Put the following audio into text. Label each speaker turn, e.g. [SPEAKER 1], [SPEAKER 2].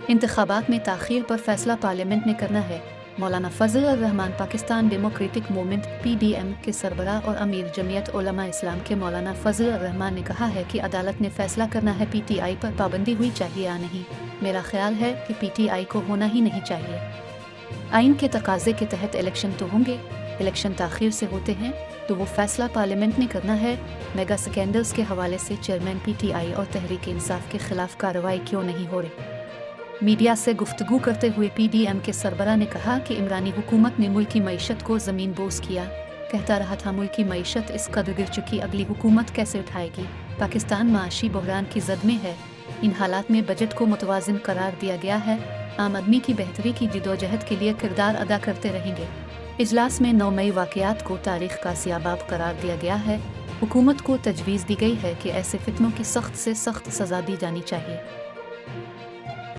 [SPEAKER 1] इंतखाबात में ताख़ीर पर फैसला पार्लियामेंट ने करना है। मौलाना Fazl ur Rehman Pakistan democratic movement (PDM) के सरबराह और अमीर जमीयत उलमा इस्लाम के मौलाना फजल अर रहमान ने कहा है कि अदालत ने फैसला करना है PTI पर पाबंदी हुई चाहिए या नहीं। मेरा ख्याल है कि PTI को होना ही नहीं चाहिए। आइन के तकाजे के तहत इलेक्शन तो होंगे, इलेक्शन ताख़ीर से होते हैं तो वो फैसला पार्लियामेंट ने करना है। मेगा स्कैंडल्स के हवाले से चेयरमैन PTI और तहरीक इंसाफ के खिलाफ कार्रवाई क्यों नहीं हो रही? मीडिया से गुफ्तगू करते हुए PDM के सरबराह ने कहा कि इमरानी हुकूमत ने मुल्की मईशत को ज़मीन बोस किया। कहता रहा था मुल्की मईशत इस कदर गिर चुकी, अगली हुकूमत कैसे उठाएगी। पाकिस्तान माशी बहरान की जद में है। इन हालात में बजट को मुतवाज़िन करार दिया गया है। आम आदमी की बेहतरी की जिदोजहद के लिए किरदार अदा करते रहेंगे। इजलास में 9 मई वाक़यात को तारीख़ का सियाबाब करार दिया गया है। हुकूमत को तजवीज़ दी गई है कि ऐसे फितनों की सख्त से सख्त सज़ा दी जानी चाहिए।